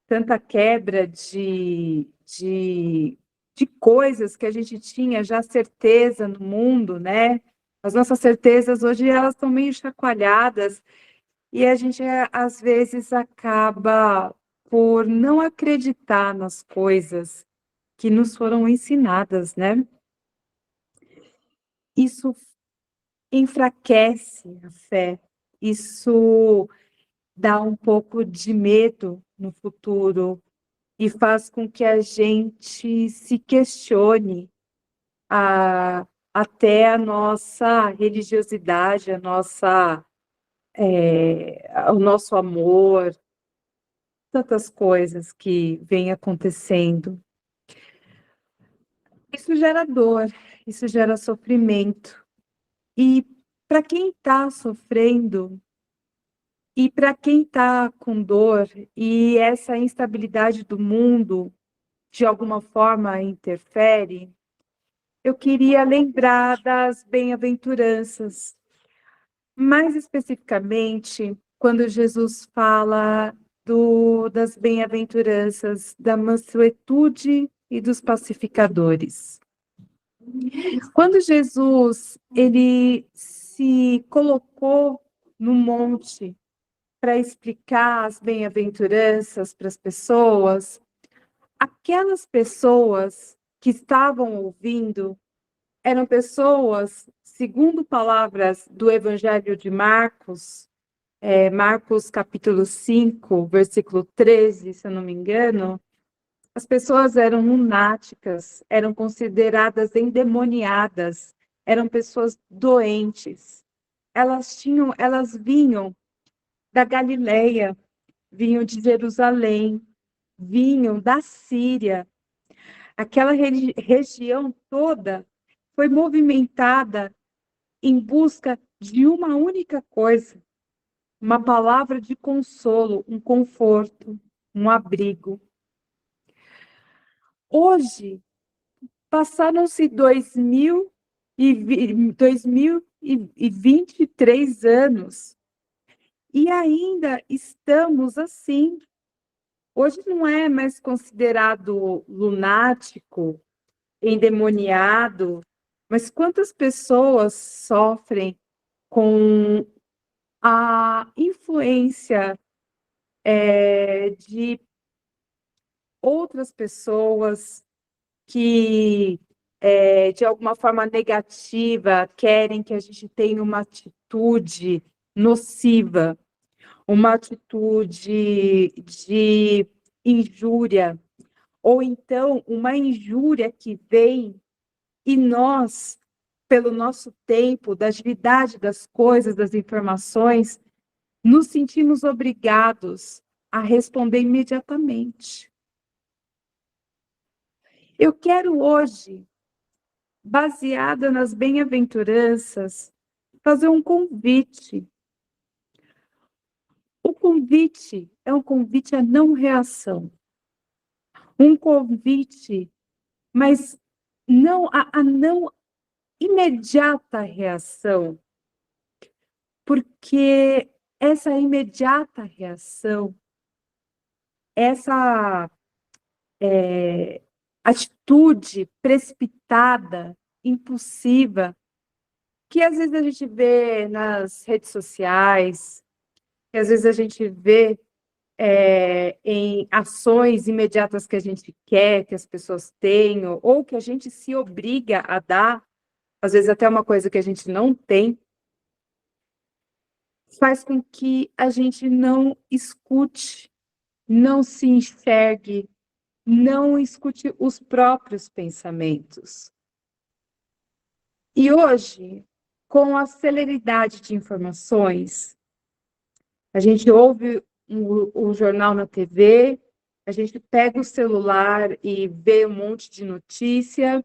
tanta quebra de coisas que a gente tinha já certeza no mundo, né? As nossas certezas hoje elas estão meio chacoalhadas e a gente às vezes acaba por não acreditar nas coisas que nos foram ensinadas, né? Isso enfraquece a fé, isso dá um pouco de medo no futuro e faz com que a gente se questione até a nossa religiosidade, o nosso amor, tantas coisas que vêm acontecendo. Isso gera dor, isso gera sofrimento. E para quem está sofrendo, e para quem está com dor, e essa instabilidade do mundo, de alguma forma, interfere, eu queria lembrar das bem-aventuranças. Mais especificamente, quando Jesus fala das bem-aventuranças, da mansuetude e dos pacificadores. Quando Jesus ele se colocou no monte para explicar as bem-aventuranças para as pessoas, aquelas pessoas que estavam ouvindo eram pessoas, segundo palavras do Evangelho de Marcos, Marcos capítulo 5, versículo 13, se eu não me engano, as pessoas eram lunáticas, eram consideradas endemoniadas, eram pessoas doentes. Elas vinham da Galileia, vinham de Jerusalém, vinham da Síria. Aquela região toda foi movimentada em busca de uma única coisa, uma palavra de consolo, um conforto, um abrigo. Hoje, passaram-se 2023 anos e ainda estamos assim. Hoje não é mais considerado lunático, endemoniado, mas quantas pessoas sofrem com a influência de outras pessoas que, de alguma forma negativa, querem que a gente tenha uma atitude nociva, uma atitude de injúria, ou então uma injúria que vem e nós, pelo nosso tempo, da agilidade das coisas, das informações, nos sentimos obrigados a responder imediatamente. Eu quero hoje, baseada nas bem-aventuranças, fazer um convite. O convite é um convite à não reação. Um convite, mas não a não imediata reação, porque essa imediata reação, essa atitude precipitada, impulsiva, que às vezes a gente vê nas redes sociais, que às vezes a gente vê em ações imediatas que a gente quer que as pessoas tenham, ou que a gente se obriga a dar, às vezes até uma coisa que a gente não tem, faz com que a gente não escute, não se enxergue, não escute os próprios pensamentos. E hoje, com a celeridade de informações, a gente ouve o jornal na TV, a gente pega o celular e vê um monte de notícia,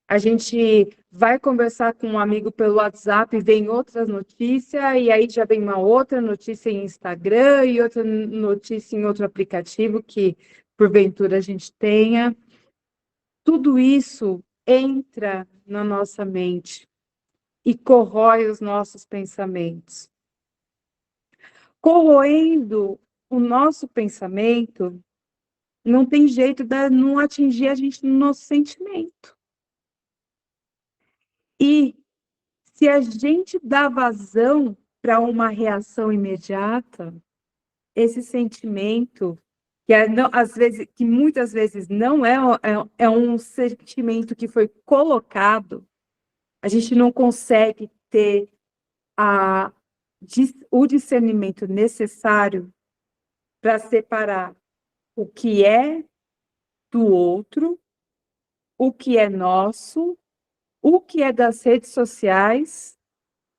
a gente vai conversar com um amigo pelo WhatsApp e vem outras notícias, e aí já vem uma outra notícia em Instagram e outra notícia em outro aplicativo que, porventura, a gente tenha. Tudo isso entra na nossa mente e corrói os nossos pensamentos. corroendo o nosso pensamento, não tem jeito de não atingir a gente no nosso sentimento. E se a gente dá vazão para uma reação imediata, esse sentimento, às vezes, que muitas vezes não é um sentimento que foi colocado, a gente não consegue ter o discernimento necessário para separar o que é do outro, o que é nosso, o que é das redes sociais,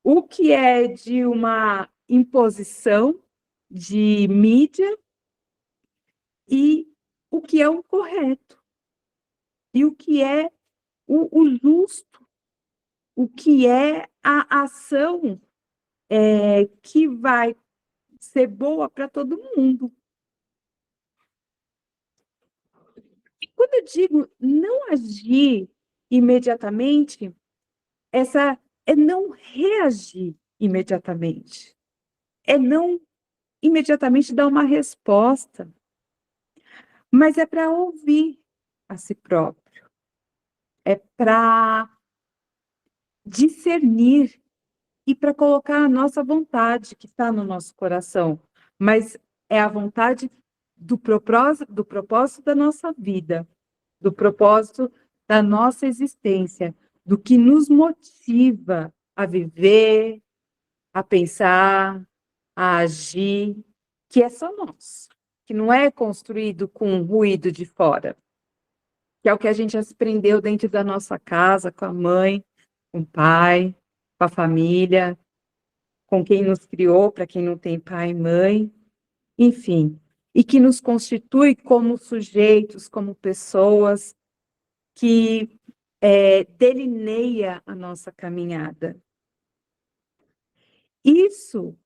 o que é de uma imposição de mídia e o que é o correto, e o que é o justo, o que é a ação que vai ser boa para todo mundo. E quando eu digo não agir imediatamente, é não reagir imediatamente, é não imediatamente dar uma resposta, mas é para ouvir a si próprio, é para discernir e para colocar a nossa vontade que está no nosso coração, mas é a vontade do propósito da nossa vida, do propósito da nossa existência, do que nos motiva a viver, a pensar, a agir, que é só nosso, que não é construído com ruído de fora, que é o que a gente aprendeu dentro da nossa casa, com a mãe, com o pai, com a família, com quem nos criou, para quem não tem pai e mãe, enfim, e que nos constitui como sujeitos, como pessoas que delineia a nossa caminhada. Isso,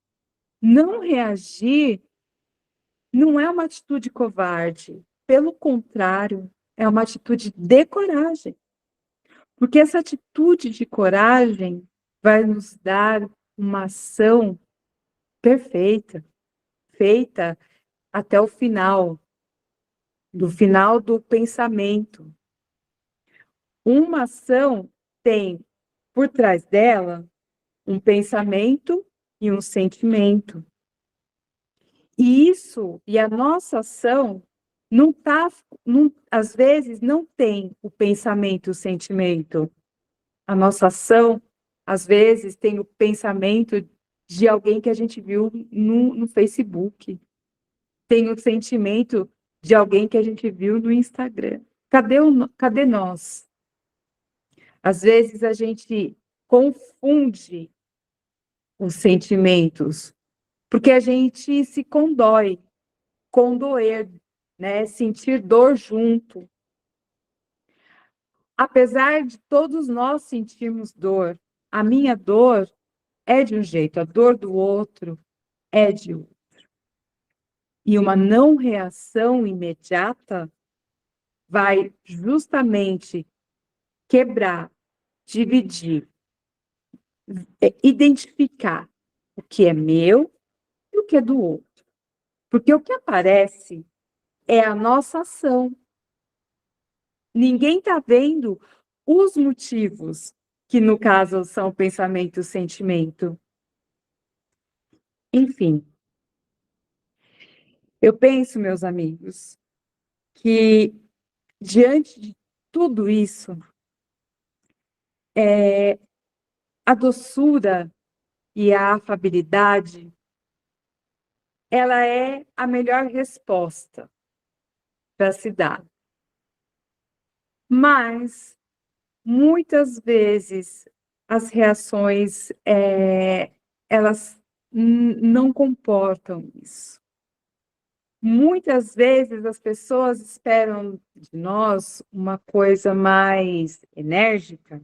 não reagir, não é uma atitude covarde, pelo contrário, é uma atitude de coragem, porque essa atitude de coragem vai nos dar uma ação perfeita, feita até o final, do final do pensamento. Uma ação tem por trás dela um pensamento e um sentimento. E isso, e a nossa ação, às vezes não tem o pensamento e o sentimento. A nossa ação, às vezes, tem o pensamento de alguém que a gente viu no Facebook. Tem o sentimento de alguém que a gente viu no Instagram. Cadê nós? Às vezes a gente confunde os sentimentos, porque a gente se condói, condoer, né? Sentir dor junto. Apesar de todos nós sentirmos dor, a minha dor é de um jeito, a dor do outro é de outro. E uma não reação imediata vai justamente quebrar, dividir, identificar o que é meu e o que é do outro. Porque o que aparece é a nossa ação. Ninguém está vendo os motivos, que no caso são pensamento e sentimento. Enfim, eu penso, meus amigos, que diante de tudo isso, a doçura e a afabilidade, ela é a melhor resposta para se dar. Mas, muitas vezes, as reações, elas não comportam isso. Muitas vezes as pessoas esperam de nós uma coisa mais enérgica,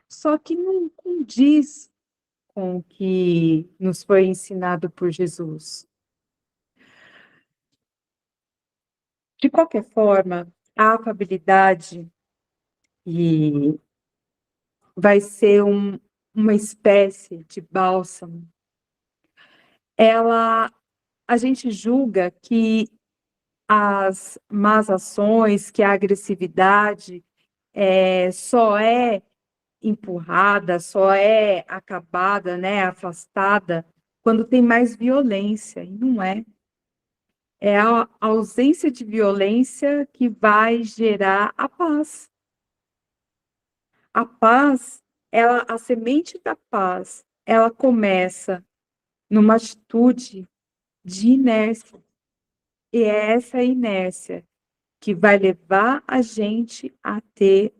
só que não condiz com o que nos foi ensinado por Jesus. De qualquer forma, a afabilidade e vai ser uma espécie de bálsamo A gente julga que as más ações, que a agressividade só é empurrada, só é acabada, né, afastada, quando tem mais violência, e não é. É a ausência de violência que vai gerar a paz. A paz, a semente da paz, ela começa numa atitude de inércia. E é essa inércia que vai levar a gente a ter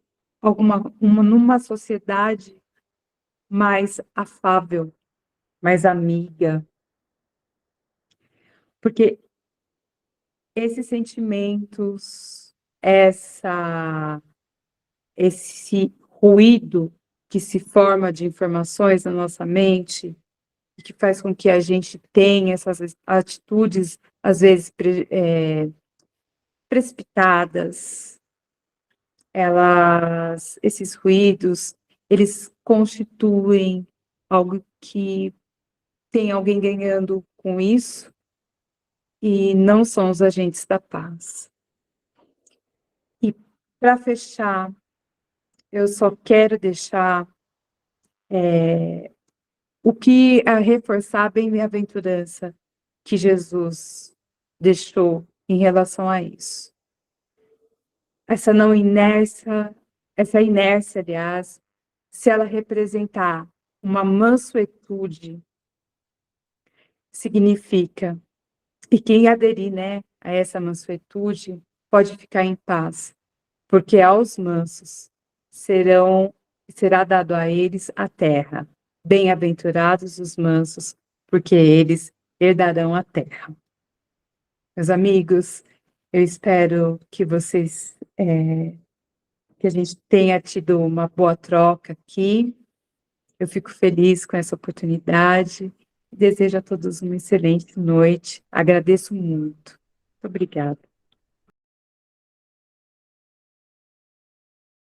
numa sociedade mais afável, mais amiga. Porque esses sentimentos, esse ruído que se forma de informações na nossa mente, e que faz com que a gente tenha essas atitudes, às vezes, precipitadas, esses ruídos, eles constituem algo que tem alguém ganhando com isso, e não são os agentes da paz. E para fechar, eu só quero deixar reforçar a bem-aventurança que Jesus deixou em relação a isso. Essa não inércia, essa inércia, aliás, se ela representar uma mansuetude, significa, e quem aderir, né, a essa mansuetude pode ficar em paz, porque aos mansos será dado a eles a terra. Bem-aventurados os mansos, porque eles herdarão a terra. Meus amigos, eu espero que que a gente tenha tido uma boa troca aqui. Eu fico feliz com essa oportunidade. Desejo a todos uma excelente noite. Agradeço muito. Muito obrigada.